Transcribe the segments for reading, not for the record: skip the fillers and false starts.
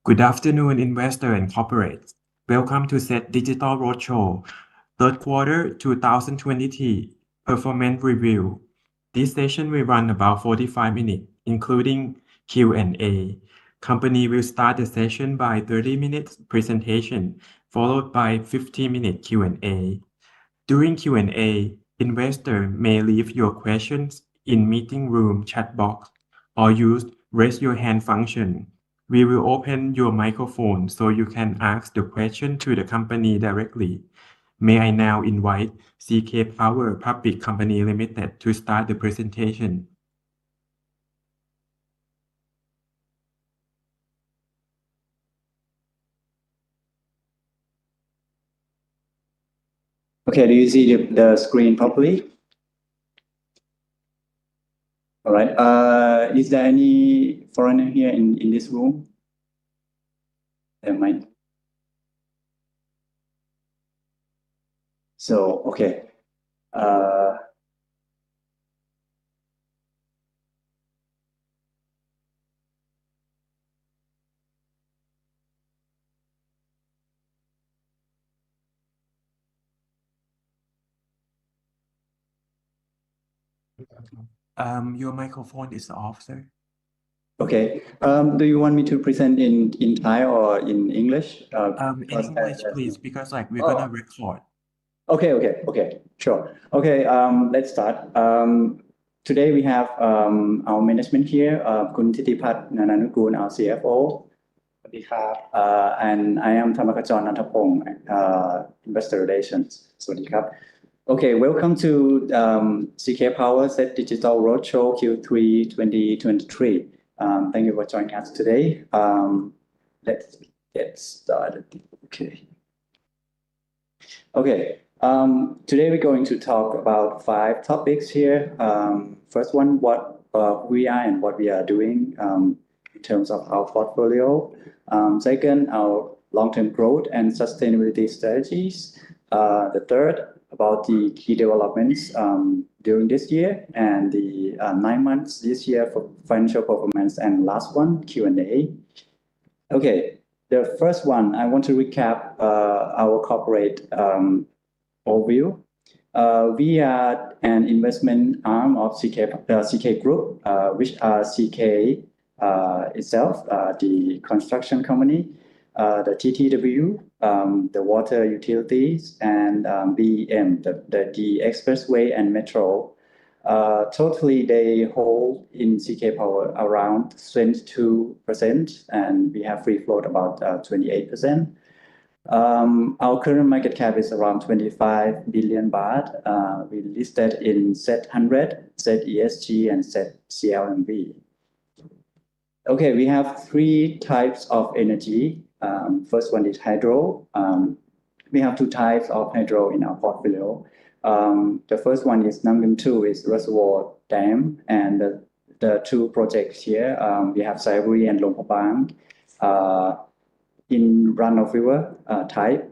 Good afternoon, investor and corporates. Welcome to SET Digital Roadshow, third quarter 2023 performance review. This session will run about 45 minutes, including Q&A. Company will start the session by 30 minutes presentation, followed by 15-minute Q&A. During Q&A, investor may leave your questions in meeting room chat box or use raise your hand function. We will open your microphone so you can ask the question to the company directly. May I now invite CK Power Public Company Limited to start the presentation. Okay, do you see the screen properly? All right. Is there any foreigner here in this room? There might. So, okay. Your microphone is off, sir. Okay. Do you want me to present in Thai or in English? In English, please, because we're gonna record. Okay. Sure. Okay. Let's start. Today we have our management here, Kun Thitipat Nananukul, our CFO. And I am Thammakachon Nantapong, Investor Relations. Sawadee. Okay, welcome to CK Power SET Digital Roadshow Q3 2023. Thank you for joining us today. Let's get started. Okay. Today we're going to talk about 5 topics here. First one, what we are and what we are doing in terms of our portfolio. Second, our long-term growth and sustainability strategies. The third, about the key developments during this year and the 9 months this year for financial performance, and last one, Q&A. Okay, the first one, I want to recap our corporate overview. We are an investment arm of CK Group, which are CK itself, the construction company, the TTW, the water utilities, and BEM, the expressway and metro. Totally, they hold in CK Power around 22%, and we have free float about 28%. Our current market cap is around 25 billion baht. We listed in SET 100, SET ESG, and SET CLMV. Okay, we have 3 types of energy. First one is hydro. We have 2 types of hydro in our portfolio. The first one is Namgam 2, is reservoir dam, and the 2 projects here, we have Sayaburi and Long Prabang in run-of-river type.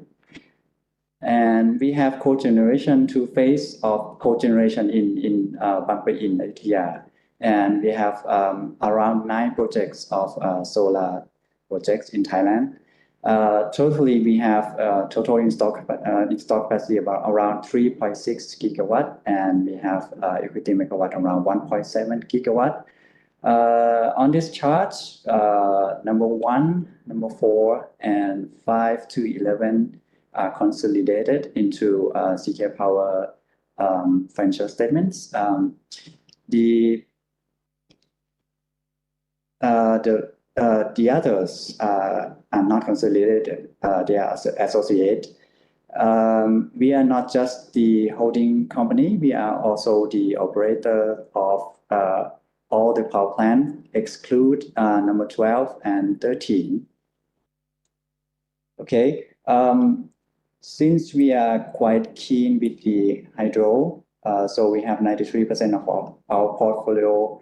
And we have cogeneration, 2 phases of cogeneration in Bang Pre in Ayutthaya. And we have around 9 projects of solar projects in Thailand. Totally, we have total installed capacity about around 3.6 gigawatt, and we have equity megawatt around 1.7 gigawatt. On this chart, number 1, number 4, and 5 to 11 are consolidated into CK Power financial statements. The others are not consolidated. They are associated. We are not just the holding company. We are also the operator of all the power plant, exclude number 12 and 13. Okay. Since we are quite keen with the hydro, so we have 93% of our portfolio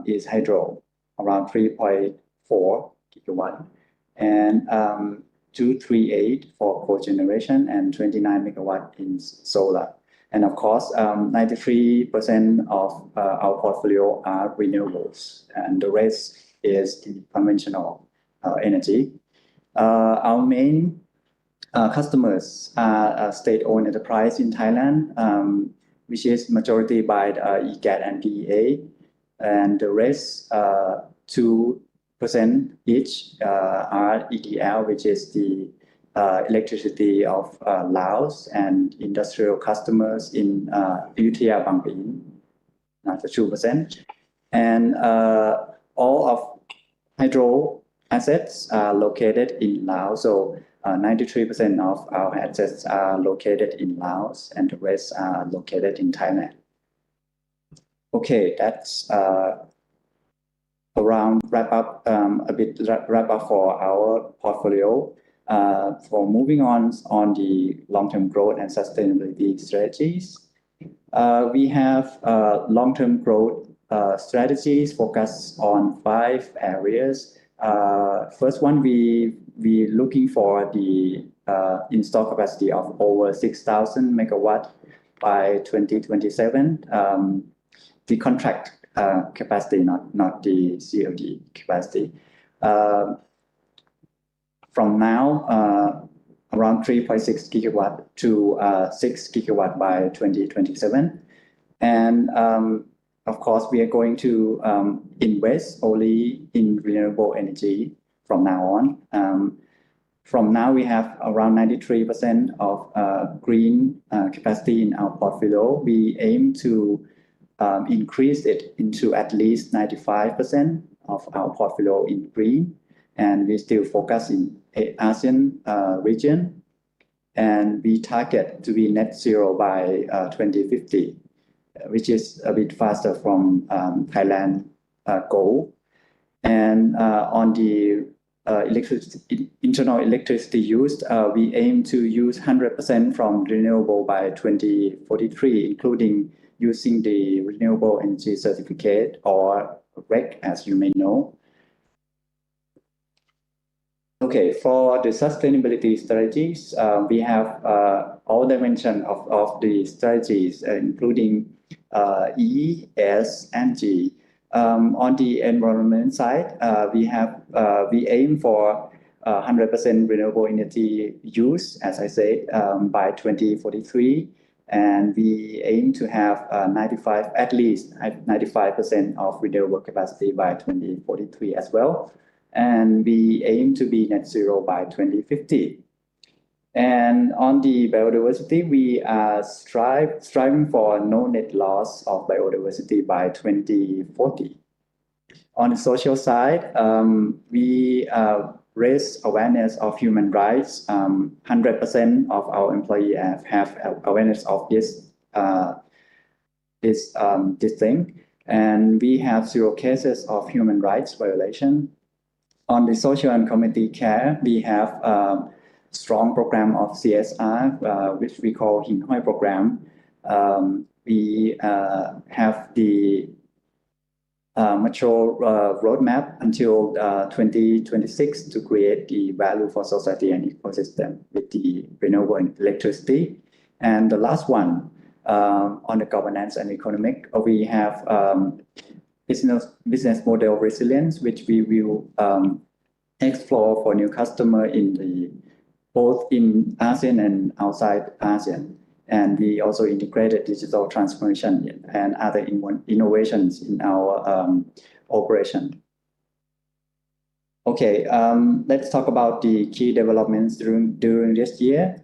is hydro, around 3.4 gigawatt, and 238 for cogeneration and 29 megawatt in solar. And of course, 93% of our portfolio are renewables, and the rest is the conventional energy. Our main customers are state-owned enterprise in Thailand, which is majority by EGAT and DEA, and the rest 2% each are EDL, which is the electricity of Laos and industrial customers in Ayutthaya Bangpin, not the 2%. And all of hydro assets are located in Laos. So 93% of our assets are located in Laos and the rest are located in Thailand. Okay, that's around wrap up for our portfolio. For moving on the long-term growth and sustainability strategies, we have long-term growth strategies focused on 5 areas. First one, we looking for the install capacity of over 6,000 megawatt by 2027. The contract capacity, not the COD capacity. From now, around 3.6 gigawatt to 6 gigawatt by 2027. And of course, we are going to invest only in renewable energy from now on. From now, we have around 93% of green capacity in our portfolio. We aim to increase it into at least 95% of our portfolio in green. And we still focus in ASEAN region. And we target to be net zero by 2050, which is a bit faster from Thailand goal. And on the internal electricity used, we aim to use 100% from renewable by 2043, including using the renewable energy certificate or REC, as you may know. Okay, for the sustainability strategies, we have all dimensions of the strategies, including E, S, and G. On the environment side, we aim for 100% renewable energy use, as I said, by 2043, and we aim to have at least 95% of renewable capacity by 2043 as well. And we aim to be net zero by 2050. And on the biodiversity, we are striving for no net loss of biodiversity by 2040. On the social side, we raise awareness of human rights. 100% of our employees have awareness of this thing. And we have 0 cases of human rights violation. On the social and community care, we have a strong program of CSR, which we call Hin Hoi program. We have the mature roadmap until 2026 to create the value for society and ecosystem with the renewable electricity. And the last one, on the governance and economic, we have business model resilience, which we will explore for new customer both in ASEAN and outside ASEAN. And we also integrated digital transformation and other innovations in our operation. Okay, let's talk about the key developments during this year.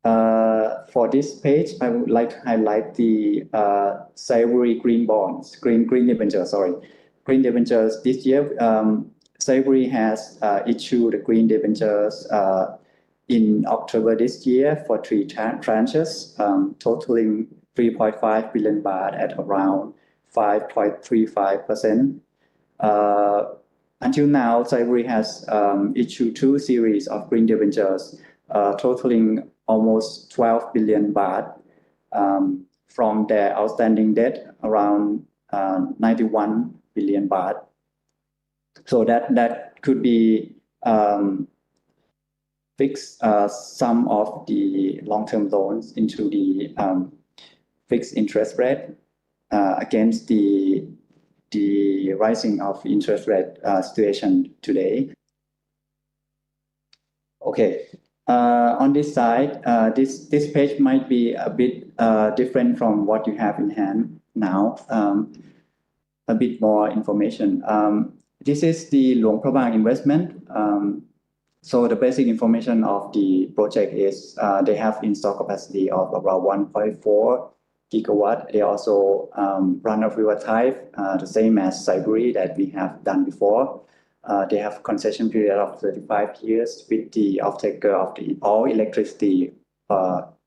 For this page, I would like to highlight the Savory green bonds, green debentures, sorry. Green debentures this year, Savory has issued the green debentures in October this year for 3 tranches, totaling 3.5 billion baht at around 5.35%. Until now, Savory has issued 2 series of green debentures, totaling almost 12 billion baht from their outstanding debt, around 91 billion baht. So that could be fix some of the long-term loans into the fixed interest rate against the rising of interest rate situation today. Okay. On this side, this page might be a bit different from what you have in hand now. A bit more information. This is the Luang Prabang investment. So the basic information of the project is they have installed capacity of about 1.4 gigawatt. They also run of river type, the same as Siberi that we have done before. They have concession period of 35 years with the off-taker of the all electricity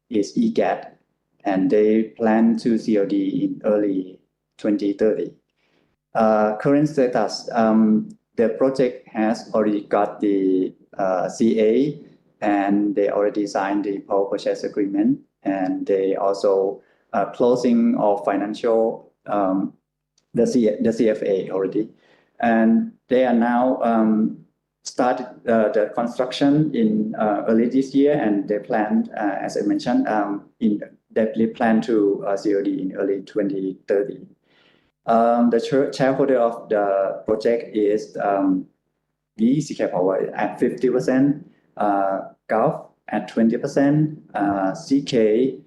is EGAT, and they plan to COD in early 2030. Current status, the project has already got the CA, and they already signed the power purchase agreement, and they also closing of financial the CFA already, and they are now started the construction in early this year, and they plan, as I mentioned, they plan to COD in early 2030. The shareholder of the project is we, CK Power, at 50%, Gulf at 20%, CK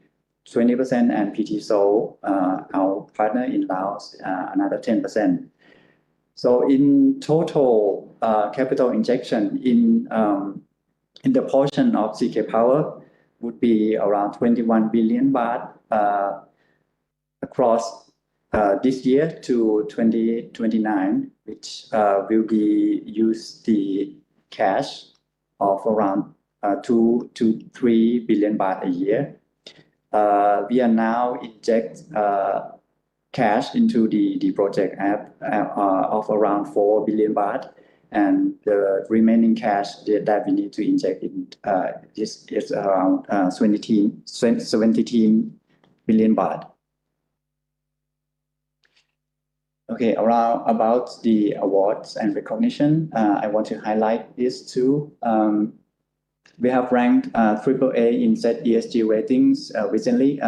20%, and PT Seoul, our partner in Laos, another 10%. So in total capital injection in the portion of CK Power would be around 21 billion baht across this year to 2029, which will be use the cash of around 2 to 3 billion baht a year. We are now inject cash into the project of around 4 billion baht, and the remaining cash that we need to inject in is around 17 billion baht. Okay, about the awards and recognition, I want to highlight these two. We have ranked AAA in SET ESG ratings recently.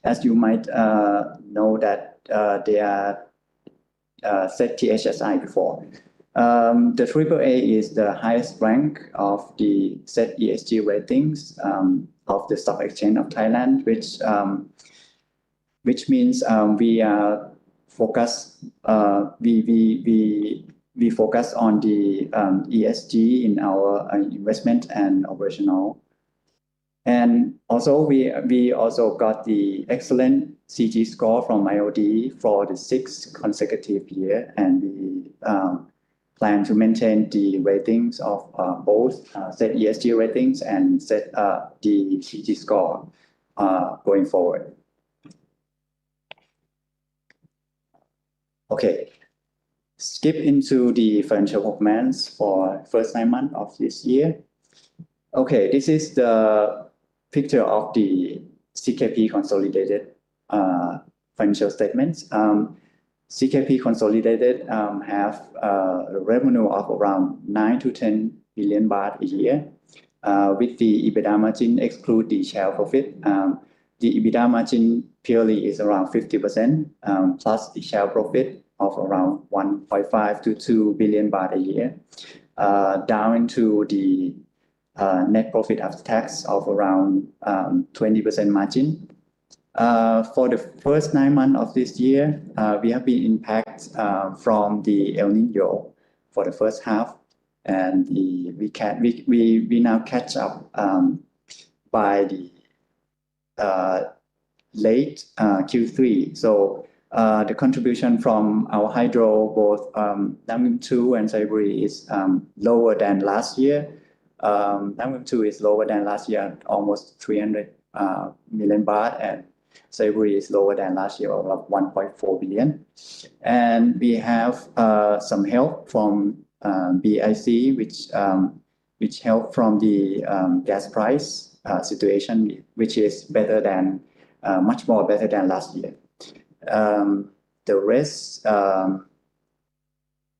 As you might know that they are SET THSI before. The AAA is the highest rank of the SET ESG ratings of the Stock Exchange of Thailand, which means we are focus. We focus on the ESG in our investment and operational. And also we also got the excellent CG score from IOD for the 6th consecutive year, and we plan to maintain the ratings of both SET ESG ratings and set the CG score going forward. Okay. Skip into the financial performance for first 9 months of this year. Okay, this is the picture of the CKP consolidated financial statements. CKP consolidated have a revenue of around 9 to 10 billion baht a year. With the EBITDA margin exclude the share profit. The EBITDA margin purely is around 50%, plus the share profit of around 1.5 to 2 billion baht a year, down to the net profit after tax of around 20% margin. For the first 9 months of this year, we have been impacted from the El Nino for the first half, and we now catch up by the late Q3. So the contribution from our hydro, both Namim 2 and Siberi, is lower than last year. Namim 2 is lower than last year, almost 300 million baht, and Siberi is lower than last year, of 1.4 billion. And we have some help from BIC, which help from the gas price situation, which is better than much more better than last year. The rest,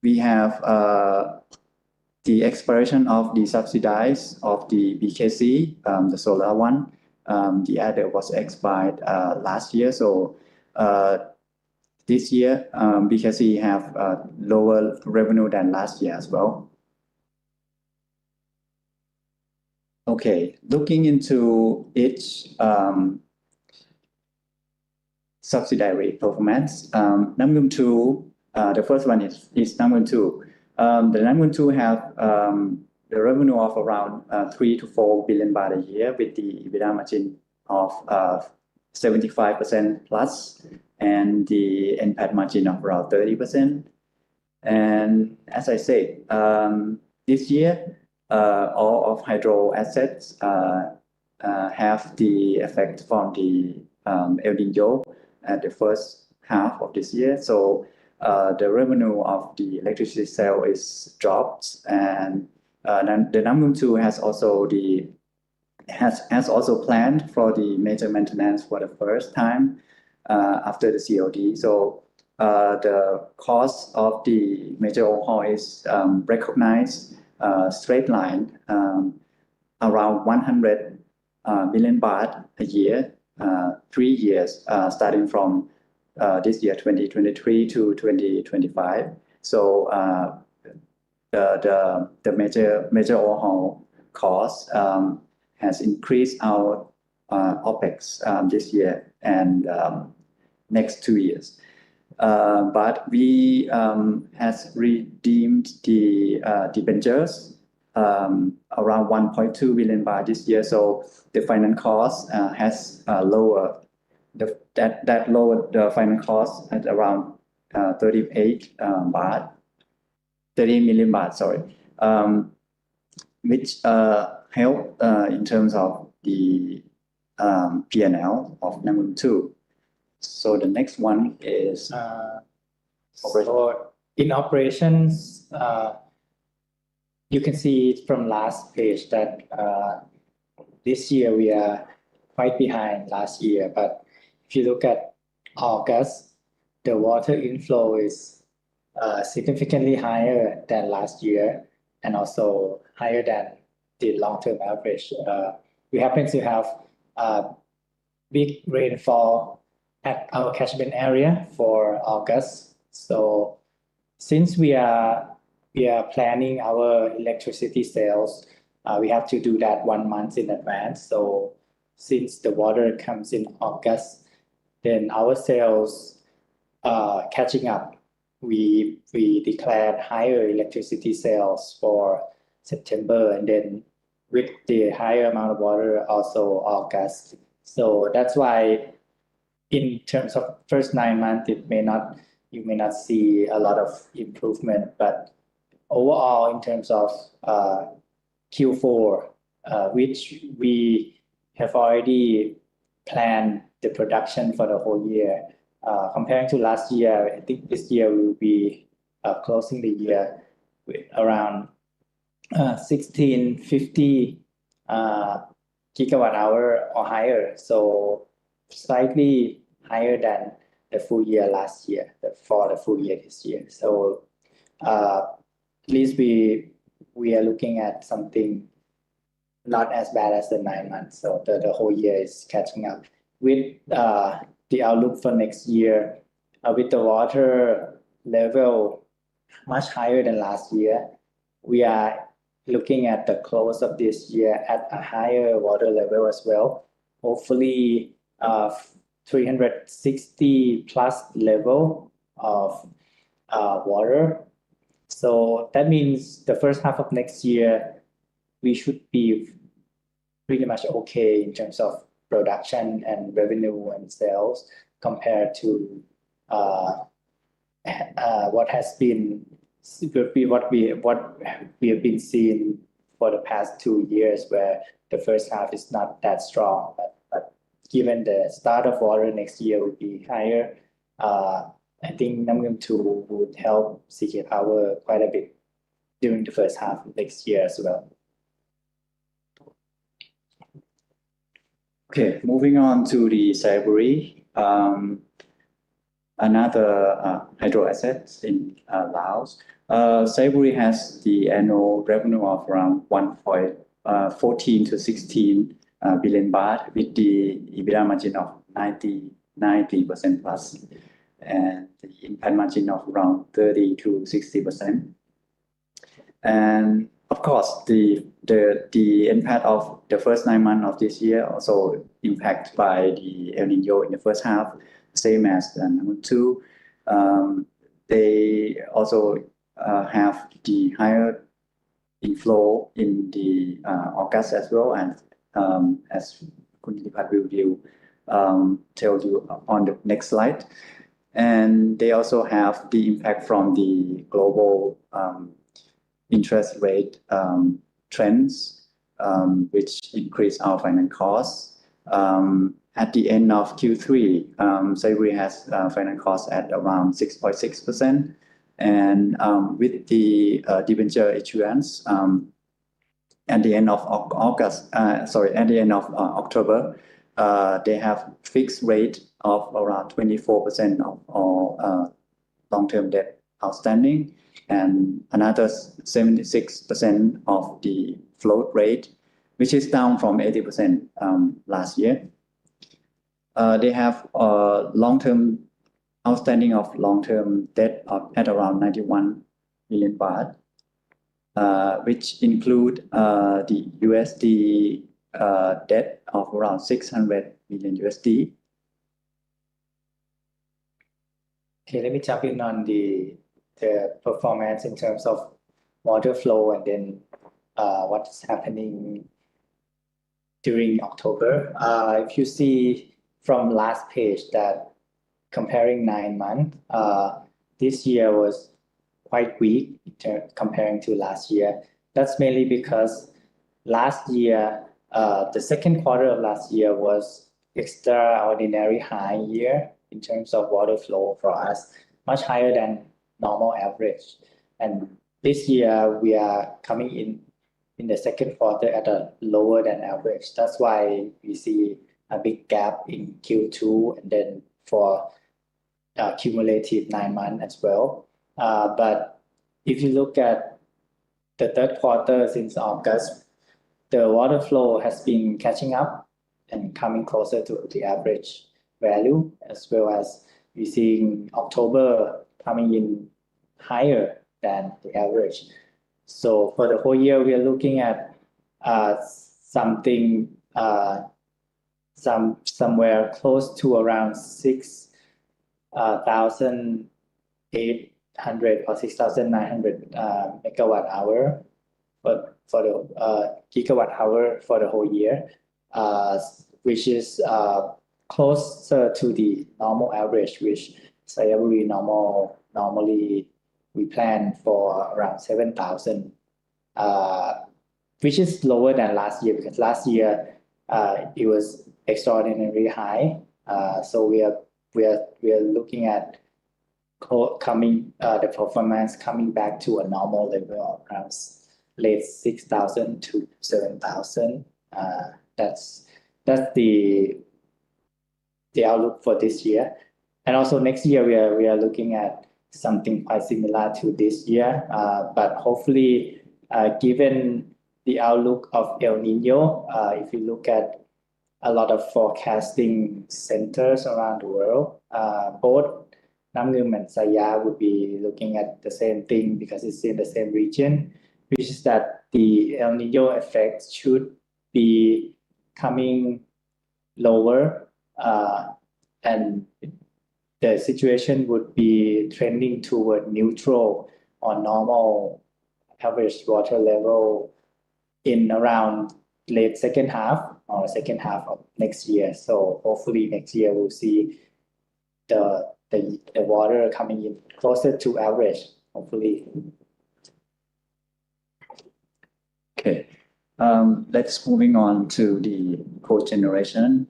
we have the expiration of the subsidies of the BKC, the solar one. The other was expired last year. So this year, BKC have lower revenue than last year as well. Okay, looking into each subsidiary performance. Namgun 2, the first one is Namgun 2. The Namgun 2 have the revenue of around 3 to 4 billion baht a year with the EBITDA margin of 75% plus and the NPAT margin of around 30%. And as I said, this year, all of hydro assets have the effect from the El Nino at the first half of this year. So the revenue of the electricity sale is dropped, and the Namgun 2 has also planned for the major maintenance for the first time after the COD. So the cost of the major overhaul is recognized straight line around 100 million baht a year, 3 years, starting from this year 2023 to 2025. So the major overhaul cost has increased our OPEX this year and next 2 years. But we has redeemed the debentures around 1.2 billion baht this year. So the finance cost has lowered. That lowered the finance cost at around 30 million baht, sorry, which helped in terms of the P&L of Namgun 2. So the next one is so in operations, you can see from last page that this year we are quite behind last year. But if you look at August, the water inflow is significantly higher than last year and also higher than the long-term average. We happen to have big rainfall at our catchment area for August. So since we are planning our electricity sales, we have to do that 1 month in advance. So since the water comes in August, then our sales catching up. We declared higher electricity sales for September, and then with the higher amount of water also August. So that's why in terms of first 9 months, you may not see a lot of improvement, but overall in terms of Q4, which we have already planned the production for the whole year. Comparing to last year, I think this year we will be closing the year with around 1650 gigawatt hour or higher. So slightly higher than the full year last year, for the full year this year. So at least we are looking at something not as bad as the 9 months. So the whole year is catching up. With the outlook for next year, with the water level much higher than last year, we are looking at the close of this year at a higher water level as well. Hopefully 360 plus level of water. So that means the first half of next year, we should be pretty much okay in terms of production and revenue and sales compared to what we have been seeing for the past 2 years, where the first half is not that strong. But given the start of water next year will be higher, I think Namgun 2 would help CK Power quite a bit during the first half of next year as well. Okay, moving on to the Saiburi, another hydro asset in Laos. Saiburi has the annual revenue of around 1.14 to 16 billion baht with the EBITDA margin of 90% plus and the impact margin of around 30 to 60%. And Of course, the impact of the first 9 months of this year also impacted by the El Nino in the first half, same as number 2. They also have the higher inflow in the August as well, and as Khun Thitipat will tell you on the next slide. And they also have the impact from the global interest rate trends, which increase our finance costs. At the end of Q3, Savory has finance costs at around 6.6%, and with the debenture issuance at the end of October, they have fixed rate of around 24% of all long-term debt outstanding, and another 76% of the float rate, which is down from 80% last year. They have long-term outstanding of long-term debt at around 91 million baht, which include the USD debt of around 600 million USD. Okay, let me jump in on the performance in terms of water flow and then what's happening during October. If you see from last page that comparing 9 months, this year was quite weak comparing to last year. That's mainly because last year, the second quarter of last year was extraordinary high year in terms of water flow for us, much higher than normal average. And this year we are coming in the second quarter at a lower than average. That's why we see a big gap in Q2 and then for cumulative 9 months as well. But if you look at the third quarter since August, the water flow has been catching up and coming closer to the average value, as well as we seeing October coming in higher than the average. So for the whole year, we are looking at something somewhere close to around 6,800 or 6,900 megawatt hour for the gigawatt hour for the whole year, which is closer to the normal average, which Savory normally we plan for around 7,000, which is lower than last year because last year it was extraordinarily high. So we are looking at the performance coming back to a normal level around late 6,000 to 7,000. That's the outlook for this year. And also next year we are looking at something quite similar to this year, but hopefully given the outlook of El Nino, if you look at a lot of forecasting centers around the world, both Nam Ngum and Saya would be looking at the same thing because it's in the same region, which is that the El Nino effect should be coming lower, and the situation would be trending toward neutral or normal average water level in around late second half or second half of next year. So hopefully next year we'll see the water coming in closer to average, hopefully. Okay, let's moving on to the cogeneration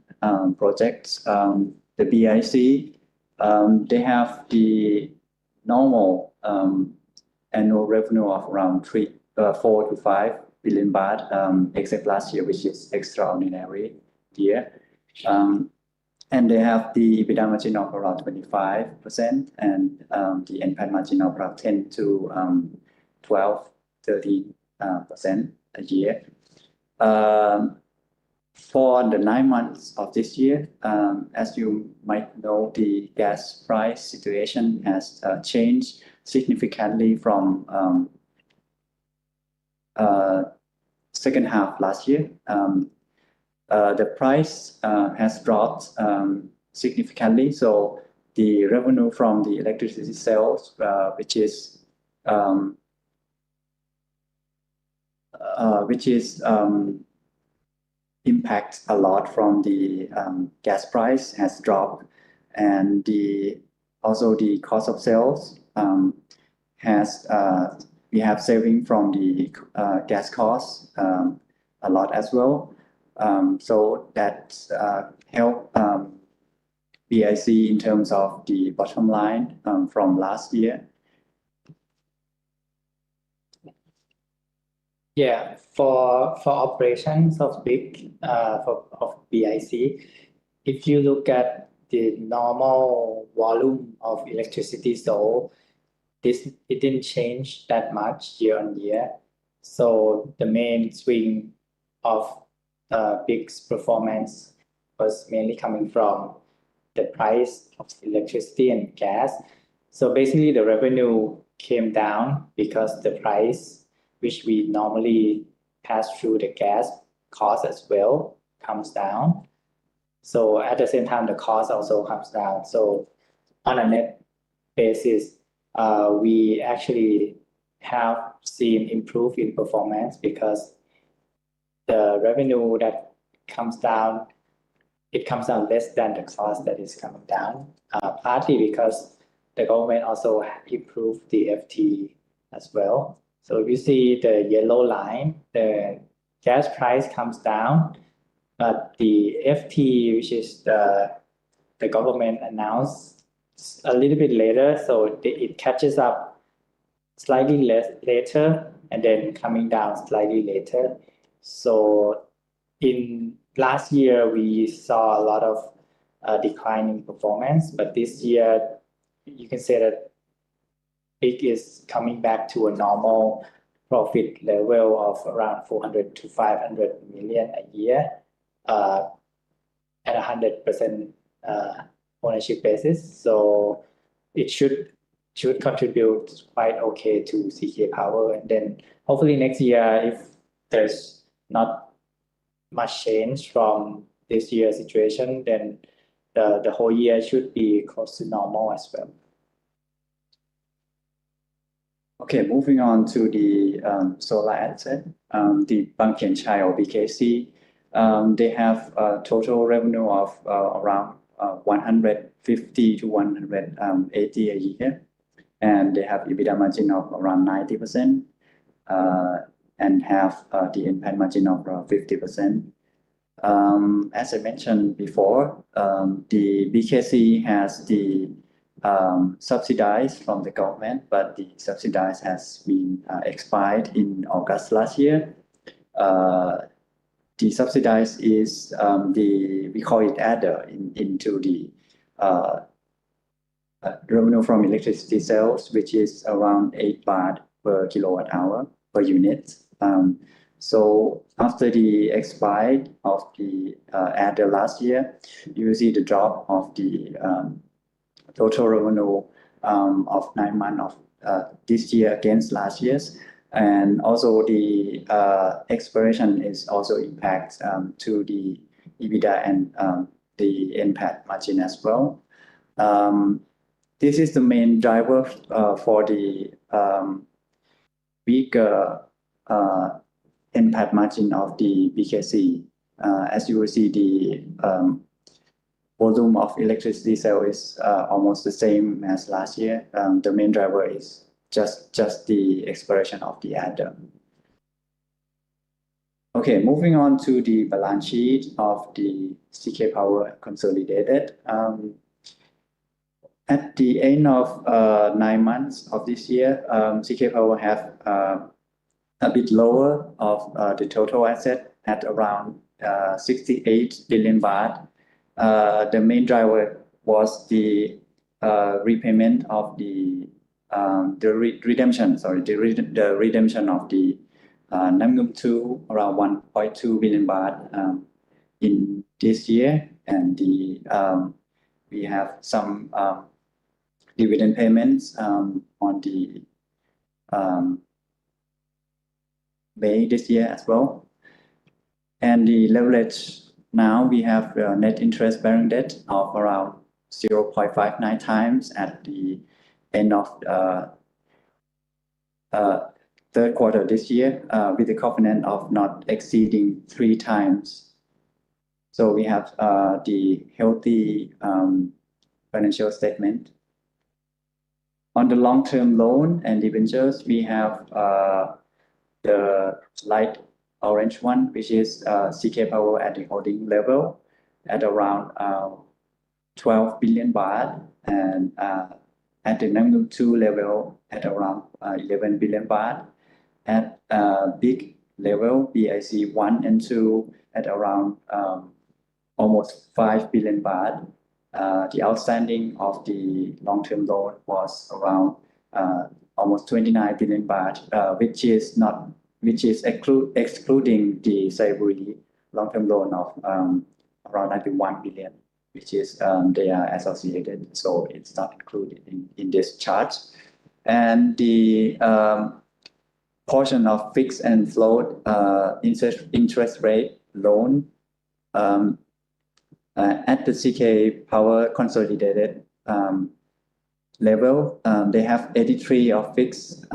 projects. The BIC, they have the normal annual revenue of around 4 to 5 billion baht, except last year, which is extraordinary year. And they have the EBITDA margin of around 25% and the NPAT margin of around 10 to 13% a year. For the 9 months of this year, as you might know, the gas price situation has changed significantly from second half last year. The price has dropped significantly, so the revenue from the electricity sales, which is impact a lot from the gas price has dropped, and also the cost of sales has we have saving from the gas costs a lot as well. So that help BIC in terms of the bottom line from last year. Yeah, for operations of BIC, if you look at the normal volume of electricity sold, it didn't change that much year on year. So the main swing of big performance was mainly coming from the price of electricity and gas. So basically the revenue came down because the price which we normally pass through the gas cost as well comes down. So at the same time, the cost also comes down. So on a net basis, we actually have seen improvement in performance because the revenue that comes down, it comes down less than the cost that is coming down, partly because the government also improved the FT as well. So if you see the yellow line, the gas price comes down, but the FT, which is the government announced a little bit later, so it catches up slightly later and then coming down slightly later. So in last year, we saw a lot of decline in performance, but this year, you can say that it is coming back to a normal profit level of around 400 to 500 million a year at 100% ownership basis. So it should contribute quite okay to CK Power. And then hopefully next year, if there's not much change from this year's situation, then the whole year should be close to normal as well. Okay, moving on to the solar asset, the Bang Khien Chai or BKC. They have a total revenue of around 150 to 180 a year, and they have EBITDA margin of around 90%, and have the impact margin of around 50%. As I mentioned before, the BKC has the subsidized from the government, but the subsidize has been expired in August last year. The subsidize is we call it adder into the revenue from electricity sales, which is around 8 baht per kilowatt hour per unit. So after the expired of the adder last year, you see the drop of the total revenue of 9 months of this year against last year's, and also the expiration is also impact to the EBITDA and the impact margin as well. This is the main driver for the weaker impact margin of the BKC. As you will see, the volume of electricity sale is almost the same as last year. The main driver is just the expiration of the adder. Okay, moving on to the balance sheet of the CK Power consolidated. At the end of 9 months of this year, CK Power have a bit lower of the total asset at around 68 billion baht. The main driver was the repayment of the redemption of the Namgum 2 around 1.2 billion baht in this year, and we have some dividend payments on the May this year as well. And the leverage now we have net interest bearing debt of around 0.59 times at the end of third quarter this year, with the covenant of not exceeding 3 times. So we have the healthy financial statement. On the long-term loan and debentures, we have the light orange one, which is CK Power at the holding level at around 12 billion baht, and at the number 2 level at around 11 billion baht. At big level, BIC 1 and 2 at around almost 5 billion baht. The outstanding of the long-term loan was around almost 29 billion baht, which is excluding the Saiburi long-term loan of around 91 billion, which is they are associated, so it's not included in this chart. And the portion of fixed and float interest rate loan at the CK Power consolidated level, they have 83% of fixed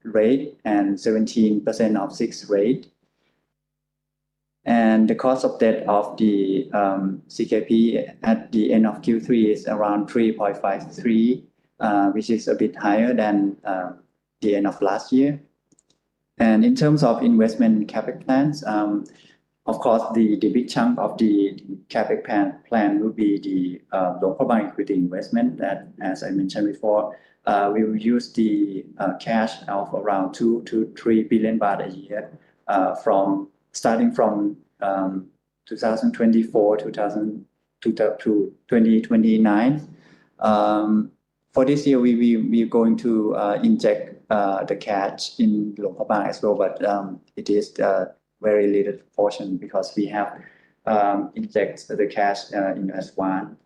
rate and 17% of fixed rate. And the cost of debt of the CKP at the end of Q3 is around 3.53, which is a bit higher than the end of last year. And in terms of investment CapEx plans, of course, the big chunk of the CapEx plan will be the Luang Prabang equity investment that, as I mentioned before, we will use the cash of around 2 to 3 billion baht a year starting from 2024 to 2029. For this year, we're going to inject the cash in Luang Prabang as well, but it is very little portion because we have injected the cash in advance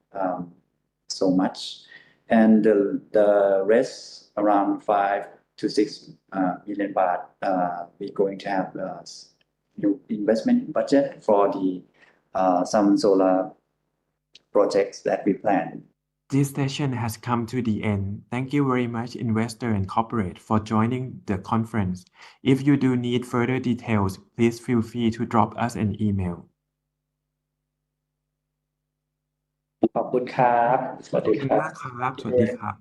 so much, and the rest around 5 to 6 million baht we're going to have new investment budget for the some solar projects that we plan. This session has come to the end. Thank you very much, investor and corporate, for joining the conference. If you do need further details, please feel free to drop us an email. ขอบคุณครับสวัสดีครับ ขอบคุณมากครับ สวัสดีครับ